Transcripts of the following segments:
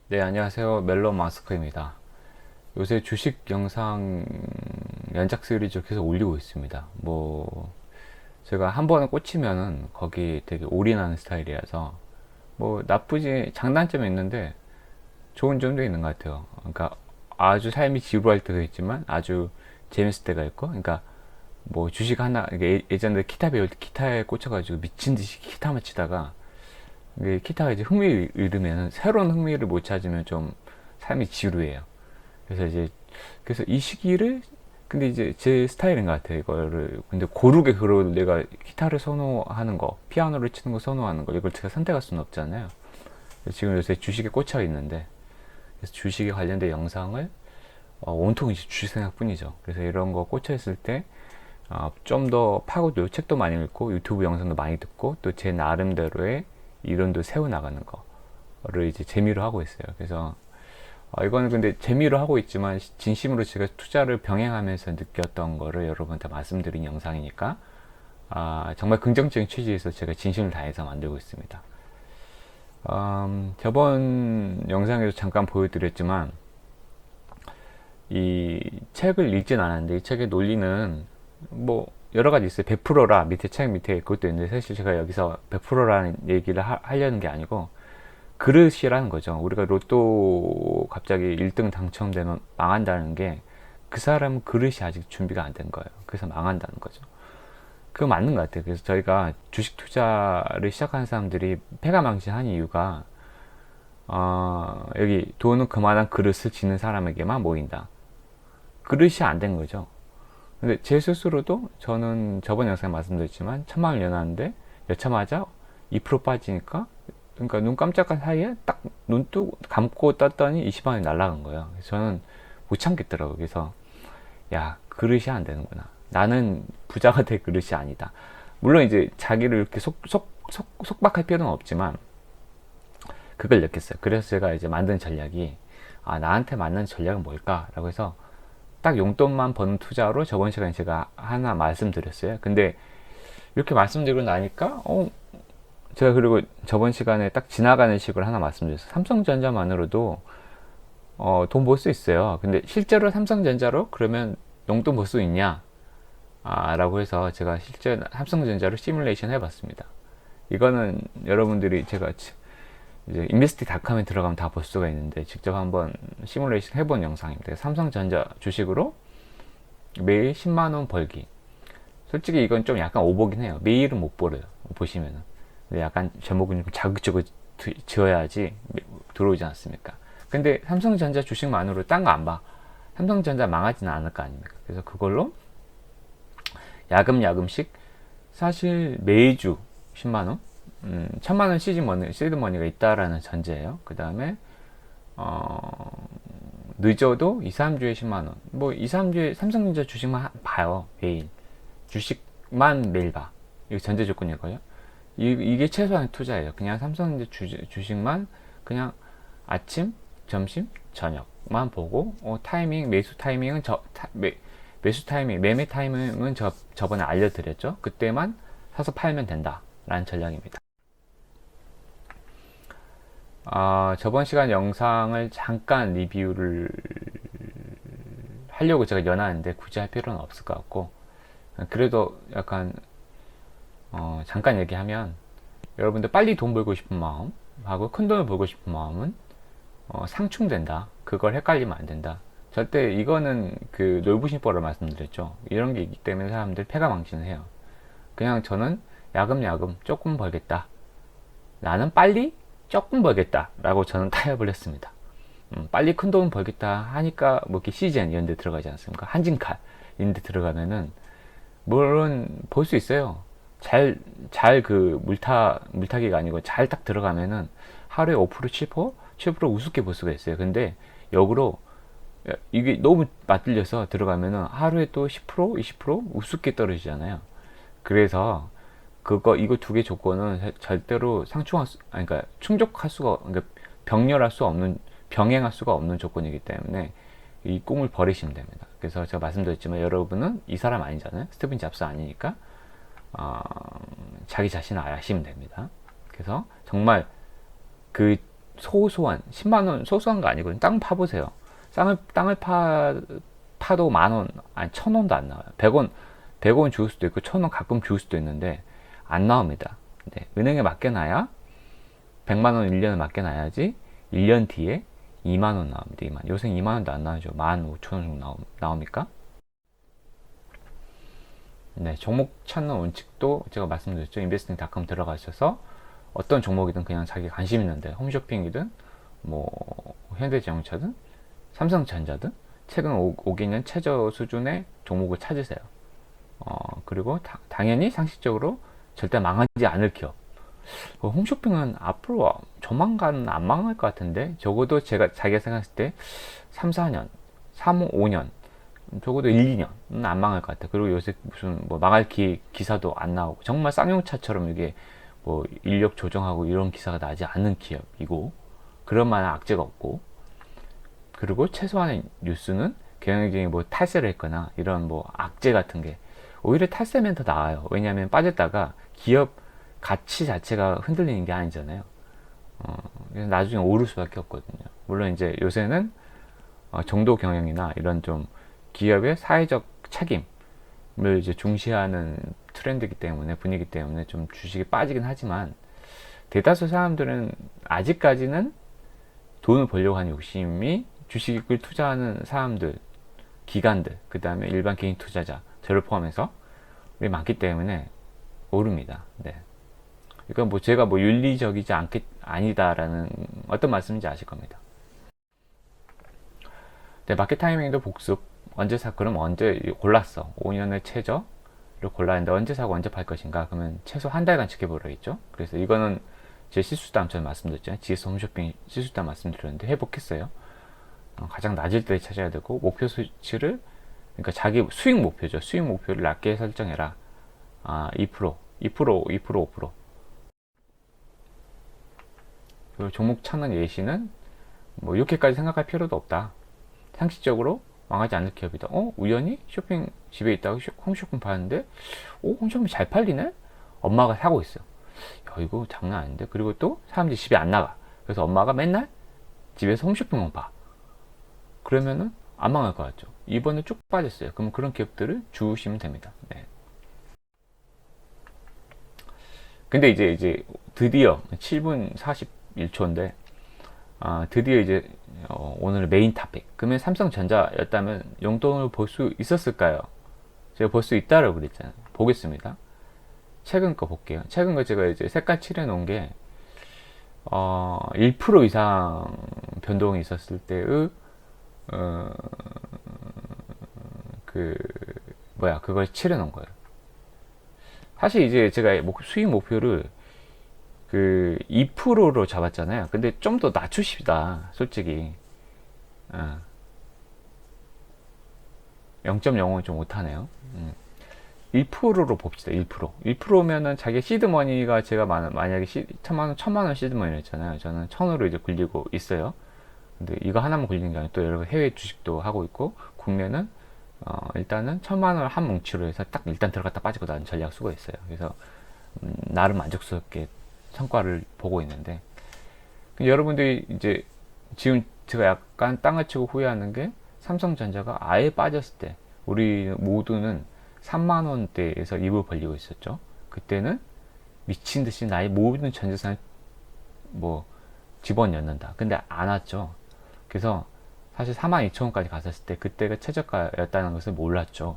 네, 안녕하세요. 멜론 마스크입니다. 요새 주식 영상 연작 시리즈 계속 올리고 있습니다. 제가 한 번에 꽂히면은 거기 되게 올인하는 스타일이라서, 나쁘지, 장단점이 있는데 좋은 점도 있는 것 같아요. 그러니까 아주 삶이 지루할 때도 있지만 아주 재밌을 때가 있고, 그러니까 주식 하나, 이게 예전에 기타 배울 때 기타에 꽂혀가지고 미친 듯이 기타만 치다가 이게 기타가 이제 흥미 잃으면 새로운 흥미를 못 찾으면 좀 삶이 지루해요. 그래서 이제 그래서 이 시기를 근데 이제 제 스타일인 것 같아요. 이거를 근데 고르게 그걸 내가 기타를 선호하는 거, 피아노를 치는 거 선호하는 거 이걸 제가 선택할 수는 없잖아요. 지금 요새 주식에 꽂혀 있는데 그래서 주식에 관련된 영상을 온통 이제 주식 생각뿐이죠. 그래서 이런 거 꽂혀 있을 때 좀 더 파고들고 책도 많이 읽고 유튜브 영상도 많이 듣고 또 제 나름대로의 이론도 세워 나가는 거를 이제 재미로 하고 있어요. 그래서 이거는 근데 재미로 하고 있지만 진심으로 제가 투자를 병행하면서 느꼈던 거를 여러분한테 말씀드린 영상이니까 정말 긍정적인 취지에서 제가 진심을 다해서 만들고 있습니다. 저번 영상에서 잠깐 보여드렸지만 이 책을 읽진 않았는데 이 책의 논리는 여러 가지 있어요. 100%라 밑에 책 밑에 그것도 있는데 사실 제가 여기서 100%라는 얘기를 하려는 게 아니고 그릇이라는 거죠. 우리가 로또 갑자기 1등 당첨되면 망한다는 게 그 사람은 그릇이 아직 준비가 안 된 거예요. 그래서 망한다는 거죠. 그거 맞는 것 같아요. 그래서 저희가 주식 투자를 시작하는 사람들이 패가망신한 이유가 여기 돈은 그만한 그릇을 지는 사람에게만 모인다. 그릇이 안 된 거죠. 근데 제 스스로도 저는 저번 영상에 말씀드렸지만 천만 원을 내놨는데 여차마자 2% 빠지니까 그러니까 눈 깜짝한 사이에 딱 눈 감고 떴더니 20만 원이 날아간 거예요. 그래서 저는 못 참겠더라고요. 그래서 야, 그릇이 안 되는구나. 나는 부자가 될 그릇이 아니다. 물론 이제 자기를 이렇게 속박할 필요는 없지만 그걸 느꼈어요. 그래서 제가 이제 만든 전략이 나한테 맞는 전략은 뭘까라고 해서 딱 용돈만 버는 투자로 저번 시간에 제가 하나 말씀드렸어요. 근데 이렇게 말씀드리고 나니까 제가 그리고 저번 시간에 딱 지나가는 식으로 하나 말씀드렸어요. 삼성전자만으로도 돈 벌 수 있어요. 근데 실제로 삼성전자로 그러면 용돈 벌 수 있냐? 라고 해서 제가 실제 삼성전자로 시뮬레이션 해봤습니다. 이거는 여러분들이 제가 이제 인베스티닷컴에 들어가면 다 볼 수가 있는데 직접 한번 시뮬레이션 해본 영상입니다. 삼성전자 주식으로 매일 10만원 벌기. 솔직히 이건 좀 약간 오버긴 해요. 매일은 못 벌어요. 보시면은. 약간 제목은 좀 자극적으로 지어야지 들어오지 않습니까? 근데 삼성전자 주식만으로 딴 거 안 봐. 삼성전자 망하지는 않을 거 아닙니까? 그래서 그걸로 야금야금씩 사실 매주 10만원, 1000만원 시드머니가 있다라는 전제예요. 그 다음에, 늦어도 2, 3주에 10만원. 2, 3주에 삼성전자 주식만 봐요. 매일. 주식만 매일 봐. 이거 전제 조건이고요. 이게 최소한의 투자예요. 그냥 삼성전자 주식만 그냥 아침, 점심, 저녁만 보고 타이밍, 매수 타이밍은 매수 타이밍, 매매 타이밍은 저번에 알려드렸죠. 그때만 사서 팔면 된다라는 전략입니다. 저번 시간 영상을 잠깐 리뷰를 하려고 제가 연하는데 굳이 할 필요는 없을 것 같고 그래도 약간 잠깐 얘기하면 여러분들 빨리 돈 벌고 싶은 마음 하고 큰 돈을 벌고 싶은 마음은 상충된다. 그걸 헷갈리면 안 된다. 절대 이거는 그 놀부심법을 말씀드렸죠. 이런 게 있기 때문에 사람들 패가망신을 해요. 그냥 저는 야금야금 조금 벌겠다. 나는 빨리 조금 벌겠다. 라고 저는 타협을 했습니다. 빨리 큰 돈 벌겠다 하니까 이렇게 시즌 이런 데 들어가지 않습니까? 한진칼 이런 데 들어가면은 물론 볼 수 있어요. 잘 그 물타기가 아니고 잘 딱 들어가면은 하루에 5% 7% 우습게 볼 수가 있어요. 근데 역으로 이게 너무 맞들려서 들어가면은 하루에 또 10% 20% 우습게 떨어지잖아요. 그래서 이거 두 개 조건은 절대로 그러니까 충족할 수가, 그러니까 병행할 수가 없는 조건이기 때문에 이 꿈을 버리시면 됩니다. 그래서 제가 말씀드렸지만 여러분은 이 사람 아니잖아요. 스티븐 잡스 아니니까 자기 자신을 아시면 됩니다. 그래서 정말 그 소소한 10만 원 소소한 거 아니거든요. 땅 파보세요. 땅을 파도 만 원, 아니 1,000원도 안 나와요. 100원 줄 수도 있고 1,000원 가끔 줄 수도 있는데 안 나옵니다. 네, 은행에 맡겨놔야 100만 원 1년에 맡겨놔야지 1년 뒤에 2만 원 나옵니다. 2만. 요새 2만 원도 안 나오죠. 15,000원 정도 나옵니까? 네, 종목 찾는 원칙도 제가 말씀드렸죠. 인베스팅닷컴 들어가셔서 어떤 종목이든 그냥 자기 관심 있는데 홈쇼핑이든 뭐 현대자동차든 삼성전자든 최근 5개년 최저 수준의 종목을 찾으세요. 그리고 당연히 상식적으로 절대 망하지 않을 기업. 홈쇼핑은 앞으로 조만간 안 망할 것 같은데 적어도 자기가 생각했을 때 3, 4년, 3, 5년 적어도 1, 2년은 안 망할 것 같아. 그리고 요새 무슨 뭐 망할 기사도 안 나오고 정말 쌍용차처럼 이게 뭐 인력 조정하고 이런 기사가 나지 않는 기업이고 그런 만한 악재가 없고 그리고 최소한의 뉴스는 경영진이 뭐 탈세를 했거나 이런 뭐 악재 같은 게 오히려 탈세면 더 나아요. 왜냐하면 빠졌다가 기업 가치 자체가 흔들리는 게 아니잖아요. 그래서 나중에 오를 수밖에 없거든요. 물론 이제 요새는 정도 경영이나 이런 좀 기업의 사회적 책임을 이제 중시하는 트렌드이기 때문에 분위기 때문에 좀 주식이 빠지긴 하지만 대다수 사람들은 아직까지는 돈을 벌려고 하는 욕심이 주식을 투자하는 사람들, 기관들, 그 다음에 일반 개인 투자자, 저를 포함해서 많기 때문에 오릅니다. 네. 그러니까 뭐 제가 뭐 윤리적이지 아니다라는 어떤 말씀인지 아실 겁니다. 네, 마켓 타이밍도 복습. 언제 사? 그럼 언제 골랐어? 5년의 최저를 골랐는데 언제 사고 언제 팔 것인가? 그러면 최소 한 달간 지켜보라겠죠? 그래서 이거는 제 실수담 전에 말씀드렸잖아요. GS 홈쇼핑 실수담 말씀드렸는데 회복했어요. 가장 낮을 때 찾아야 되고 목표 수치를 그러니까 자기 수익 목표죠. 수익 목표를 낮게 설정해라. 2%, 5%. 그리고 종목 찾는 예시는 뭐 이렇게까지 생각할 필요도 없다. 상식적으로 망하지 않을 기업이다. 우연히 쇼핑 집에 있다가 홈쇼핑 봤는데 홈쇼핑 잘 팔리네? 엄마가 사고 있어. 야, 이거 장난 아닌데? 그리고 또 사람들이 집에 안 나가. 그래서 엄마가 맨날 집에서 홈쇼핑만 봐. 그러면은 안 망할 것 같죠. 이번에 쭉 빠졌어요. 그럼 그런 기업들을 주우시면 됩니다. 네. 근데 이제 드디어 7분 41초인데 드디어 이제 오늘 메인 토픽. 그러면 삼성전자였다면 용돈을 볼 수 있었을까요? 제가 볼 수 있다라고 그랬잖아요. 보겠습니다. 최근 거 볼게요. 최근 거 제가 이제 색깔 칠해 놓은 게 1% 이상 변동이 있었을 때의 그걸 칠해 놓은 거예요. 사실 이제 제가 수익 목표를 2%로 잡았잖아요. 근데 좀 더 낮추십니다. 솔직히 0.05는 좀 못하네요. 1%로 봅시다. 1%. 1%면은 자기 시드머니가 제가 만약에 1,000만 원 시드머니를 했잖아요. 저는 1,000으로 이제 굴리고 있어요. 근데 이거 하나만 굴리는 게 아니라 또 여러 해외 주식도 하고 있고 국내는 일단은 1,000만 원 한 뭉치로 해서 딱 일단 들어갔다 빠지고 나는 전략 쓰고 있어요. 그래서 나름 만족스럽게 성과를 보고 있는데 여러분들이 이제 지금 제가 약간 땅을 치고 후회하는 게 삼성전자가 아예 빠졌을 때 우리 모두는 3만 원대에서 입을 벌리고 있었죠. 그때는 미친 듯이 나의 모든 전 재산을 뭐 집어넣는다. 근데 안 왔죠. 그래서 사실 42,000원까지 갔었을 때 그때가 최저가였다는 것을 몰랐죠.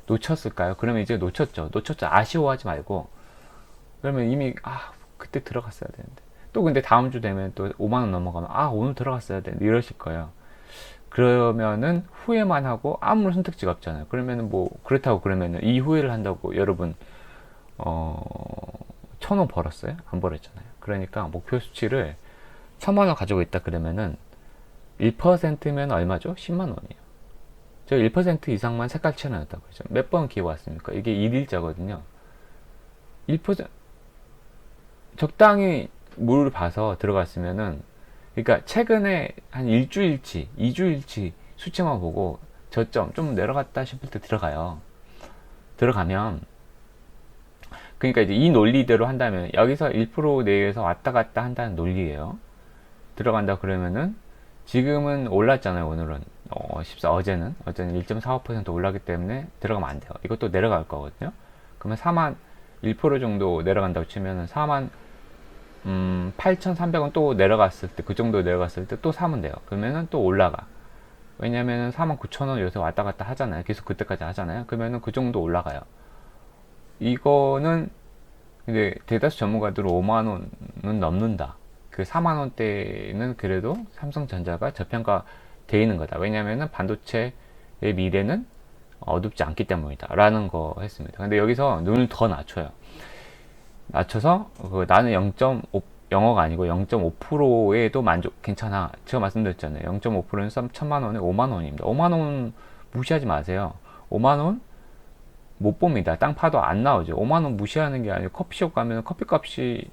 놓쳤을까요? 그러면 이제 놓쳤죠. 아쉬워하지 말고 그러면 이미 그때 들어갔어야 되는데 또 근데 다음 주 되면 또 5만원 넘어가면 오늘 들어갔어야 되는데 이러실 거예요. 그러면은 후회만 하고 아무런 선택지가 없잖아요. 그러면은 뭐 그렇다고 그러면은 이 후회를 한다고 여러분 1,000원 벌었어요? 안 벌었잖아요. 그러니까 목표 수치를 1,000만원 가지고 있다 그러면은 1%면 얼마죠? 10만 원이에요. 제가 1% 이상만 색깔 칠해놨다고 했죠. 몇 번 기회 왔습니까? 이게 1일자거든요. 1% 적당히 물을 봐서 들어갔으면은 그러니까 최근에 한 일주일치, 2주일치 수치만 보고 저점 좀 내려갔다 싶을 때 들어가면 그러니까 이제 이 논리대로 한다면 여기서 1% 내에서 왔다 갔다 한다는 논리예요. 들어간다 그러면은 지금은 올랐잖아요. 오늘은 어제는 1.45% 올랐기 때문에 들어가면 안 돼요. 이것도 내려갈 거거든요. 그러면 4만 1% 정도 내려간다고 치면은 4만 8,300원 또 내려갔을 때, 그 정도 내려갔을 때 또 사면 돼요. 그러면은 또 올라가. 왜냐면은 49,000원 요새 왔다 갔다 하잖아요. 계속 그때까지 하잖아요. 그러면은 그 정도 올라가요. 이거는 근데 대다수 전문가들은 5만원은 넘는다. 그 4만원대는 그래도 삼성전자가 저평가 돼 있는 거다. 왜냐면은 반도체의 미래는 어둡지 않기 때문이다. 라는 거 했습니다. 근데 여기서 눈을 더 낮춰요. 낮춰서 나는 0.5, 영어가 아니고 0.5%에도 만족, 괜찮아. 제가 말씀드렸잖아요. 0.5%는 1,000만원에 5만원입니다. 5만원 무시하지 마세요. 5만원 못 봅니다. 땅 파도 안 나오죠. 5만원 무시하는 게 아니고 커피숍 가면 커피값이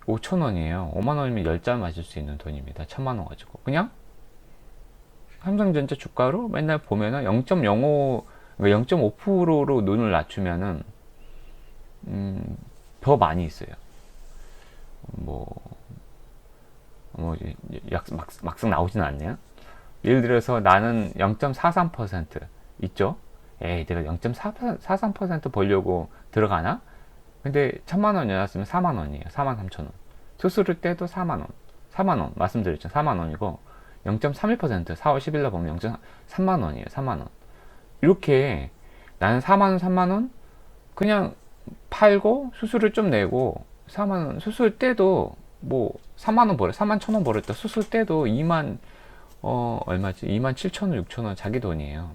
5,000원이에요. 5만원이면 10잔 마실 수 있는 돈입니다. 1,000만원 가지고. 그냥 삼성전자 주가로 맨날 보면은 0.05, 0.5%로 눈을 낮추면은, 더 많이 있어요. 뭐, 막상 나오지는 않네요. 예를 들어서 나는 0.43% 있죠? 에이, 내가 0.43% 벌려고 들어가나? 근데 1,000만원 연놨으면 4만원이에요. 43,000원. 수수료 떼도 4만원. 4만원. 말씀드렸죠. 4만원이고, 0.31% 4월 10일날 보면 0.3만원이에요. 3만원. 이렇게 나는 4만원, 3만원 그냥 팔고 수수료 좀 내고 4만원 수수료 떼도 뭐 3만원 벌어 4만 1,000원 벌었다. 수수료 떼도 2만 얼마지? 2만 7천원 6천원 자기 돈이에요.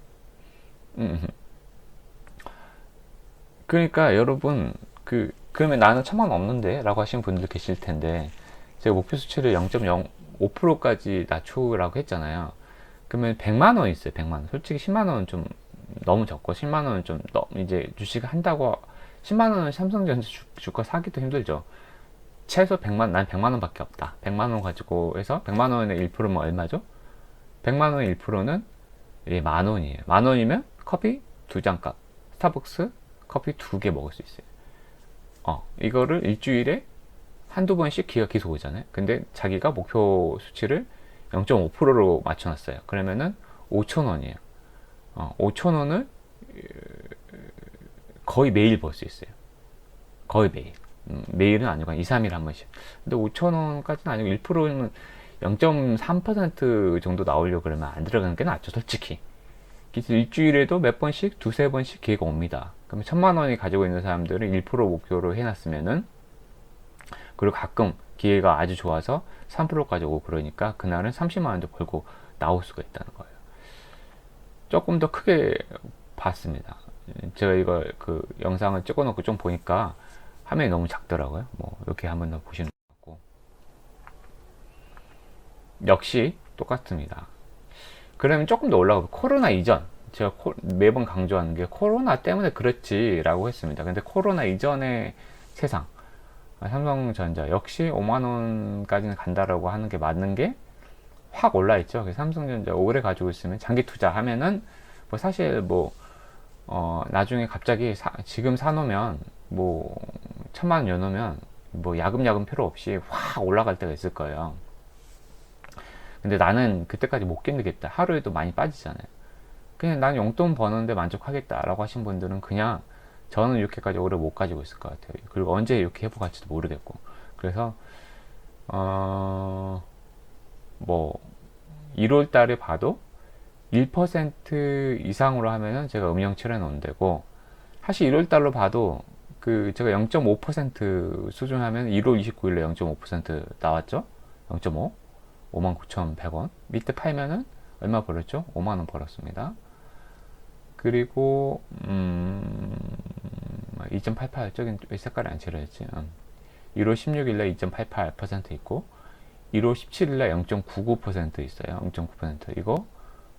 그러니까 여러분 그러면 나는 1,000만원 없는데 라고 하시는 분들 계실 텐데 제가 목표 수치를 0.05%까지 낮추라고 했잖아요. 그러면 100만원 있어요. 100만원. 솔직히 10만원은 좀 너무 적고 10만원은 좀 이제 주식 한다고 10만원은 삼성전자 주가 사기도 힘들죠. 최소 100만, 난 100만원 밖에 없다. 100만원 가지고 해서 100만원의 1%면 얼마죠? 100만원의 1%는 만원이에요. 만원이면 커피 2잔 값. 스타벅스 커피 2개 먹을 수 있어요. 이거를 일주일에 한두 번씩 기가 계속 오잖아요. 근데 자기가 목표 수치를 0.5%로 맞춰놨어요. 그러면은 5,000원이에요. 5,000원을 거의 매일 벌 수 있어요. 거의 매일. 매일은 아니고 한 2, 3일 한 번씩. 근데 5,000원까지는 아니고 1%는 0.3% 정도 나오려고 그러면 안 들어가는 게 낫죠, 솔직히. 그래서 일주일에도 몇 번씩, 두세 번씩 기회가 옵니다. 그러면 1,000만원이 가지고 있는 사람들은 1% 목표로 해놨으면은, 그리고 가끔 기회가 아주 좋아서 3%까지 오고 그러니까 그날은 30만원도 벌고 나올 수가 있다는 거예요. 조금 더 크게 봤습니다. 제가 이걸 영상을 찍어놓고 좀 보니까 화면이 너무 작더라고요. 뭐 이렇게 한번 더 보시는 것 같고 역시 똑같습니다. 그러면 조금 더 올라가고 코로나 이전 제가 매번 강조하는 게 코로나 때문에 그렇지라고 했습니다. 근데 코로나 이전의 세상 삼성전자 역시 5만원까지는 간다라고 하는 게 맞는 게 확 올라있죠. 삼성전자 오래 가지고 있으면 장기 투자하면은 뭐 사실 나중에 갑자기 지금 사놓으면 1,000만원 여놓으면 야금야금 필요 없이 확 올라갈 때가 있을 거예요. 근데 나는 그때까지 못 견디겠다. 하루에도 많이 빠지잖아요. 그냥 난 용돈 버는데 만족하겠다라고 하신 분들은 그냥 저는 이렇게까지 오래 못 가지고 있을 것 같아요. 그리고 언제 이렇게 해보갈지도 모르겠고. 그래서 1월 달에 봐도 1% 이상으로 하면은 제가 음영 칠해 놓은 데고, 사실 1월 달로 봐도 제가 0.5% 수준 하면 1월 29일에 0.5% 나왔죠? 0.5? 59,100원. 밑에 팔면은 얼마 벌었죠? 5만원 벌었습니다. 그리고 2.88 저긴 왜 색깔이 안 칠해졌지? 1월 16일에 2.88% 있고 1월 17일에 0.99% 있어요. 0.9% 이거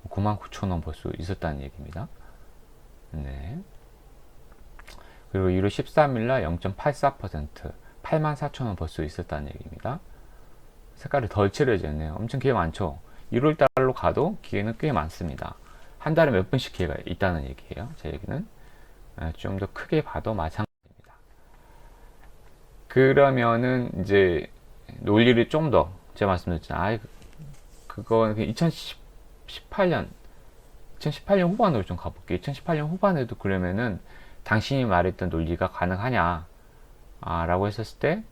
99,000원 벌 수 있었다는 얘기입니다. 네. 그리고 1월 13일날 0.84% 84,000원 벌 수 있었다는 얘기입니다. 색깔이 덜 칠해졌네요. 엄청 기회 많죠. 1월 달로 가도 기회는 꽤 많습니다. 한 달에 몇 번씩 기회가 있다는 얘기예요. 제 얘기는 좀 더 크게 봐도 마찬가지입니다. 그러면은 이제 논리를 좀 더 제가 말씀드렸잖아요. 그건 2018년 후반으로 좀 가볼게요. 2018년 후반에도 그러면은 당신이 말했던 논리가 가능하냐 라고 했었을 때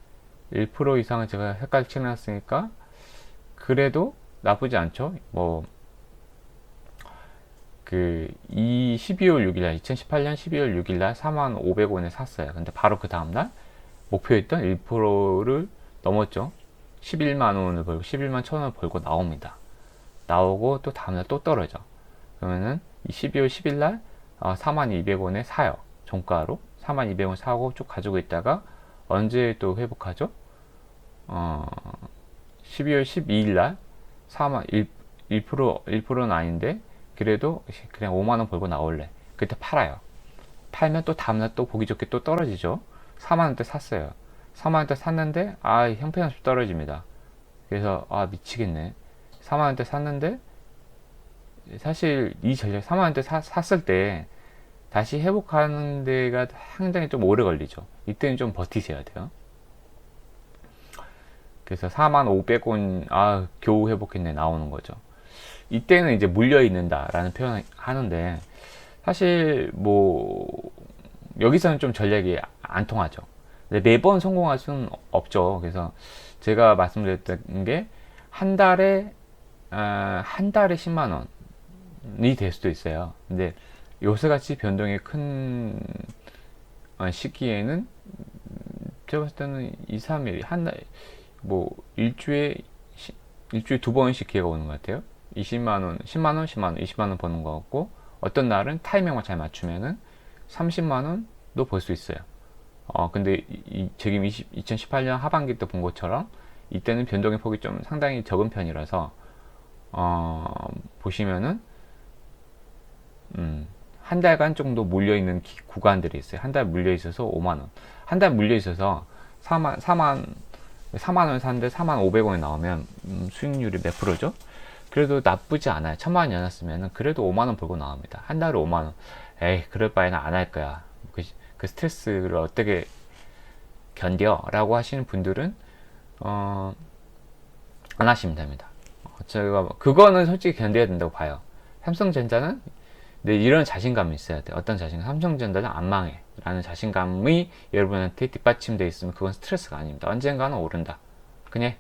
1% 이상은 제가 색깔 칠해놨으니까 그래도 나쁘지 않죠. 뭐 이 12월 6일날 2018년 12월 6일날 45,500원에 샀어요. 근데 바로 그 다음날 목표했던 1%를 넘었죠. 11만 원을 벌고 11만 1,000원을 벌고 나옵니다. 나오고 또 다음날 또 떨어져. 그러면은 12월 10일 날 42,200원에 사요. 종가로 42,200원 사고 쭉 가지고 있다가 언제 또 회복하죠? 12월 12일 날 1%는 아닌데 그래도 그냥 5만원 벌고 나올래. 그때 팔아요. 팔면 또 다음날 또 보기 좋게 또 떨어지죠. 4만원대 샀어요. 4만원대 샀는데 형편없이 떨어집니다. 그래서 미치겠네. 4만원대 샀는데 사실 이 전략 4만원대 샀을 때 다시 회복하는 데가 상당히 좀 오래 걸리죠. 이때는 좀 버티셔야 돼요. 그래서 45,500원 겨우 회복했네 나오는 거죠. 이때는 이제 물려 있는다라는 표현을 하는데 사실 뭐 여기서는 좀 전략이 안 통하죠. 근데 매번 성공할 수는 없죠. 그래서 제가 말씀드렸던 게 한 달에 10만 원이 될 수도 있어요. 근데 요새같이 변동이 큰 시기에는 제가 봤을 때는 2, 3일 뭐 일주일에 두 번씩 기회가 오는 것 같아요. 20만 원, 10만 원, 10만 원, 20만 원 버는 것 같고 어떤 날은 타이밍만 잘 맞추면은 30만 원도 벌 수 있어요. 근데 지금 2018년 하반기 때 본 것처럼 이때는 변동의 폭이 좀 상당히 적은 편이라서 보시면은 한 달간 정도 물려 있는 구간들이 있어요. 한 달 물려 있어서 5만 원, 한 달 물려 있어서 4만 원 샀는데 4,500원이 나오면 수익률이 몇 프로죠? 그래도 나쁘지 않아요. 1,000만 원이 안 왔으면 그래도 5만 원 벌고 나옵니다. 한 달에 5만 원. 에이, 그럴 바에는 안 할 거야. 그 스트레스를 어떻게 견뎌? 라고 하시는 분들은 안 하시면 됩니다. 제가 그거는 솔직히 견뎌야 된다고 봐요. 삼성전자는 이런 자신감이 있어야 돼. 어떤 자신감? 삼성전자는 안 망해. 라는 자신감이 여러분한테 뒷받침되어 있으면 그건 스트레스가 아닙니다. 언젠가는 오른다. 그냥.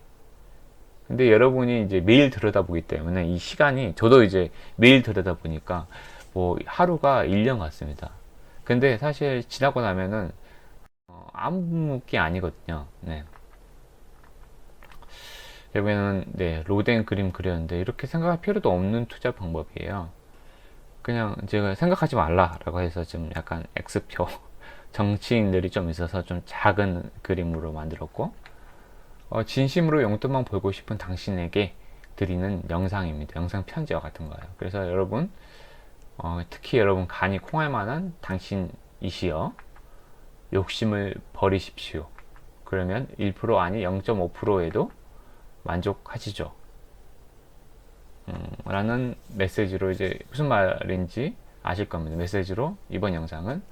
근데 여러분이 이제 매일 들여다보기 때문에 이 시간이, 저도 이제 매일 들여다보니까 뭐 하루가 1년 같습니다. 근데 사실 지나고 나면은 아무 게 아니거든요. 네. 여기는 로댕 그림 그렸는데 이렇게 생각할 필요도 없는 투자 방법이에요. 그냥 제가 생각하지 말라라고 해서 좀 약간 X표 정치인들이 좀 있어서 좀 작은 그림으로 만들었고, 진심으로 용돈만 벌고 싶은 당신에게 드리는 영상입니다. 영상 편지와 같은 거예요. 그래서 여러분, 특히 여러분 간이 콩할 만한 당신이시여, 욕심을 버리십시오. 그러면 1% 아니 0.5%에도 만족하시죠. 라는 메시지로, 이제 무슨 말인지 아실 겁니다. 메시지로 이번 영상은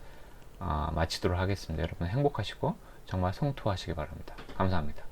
마치도록 하겠습니다. 여러분 행복하시고 정말 성투하시기 바랍니다. 감사합니다.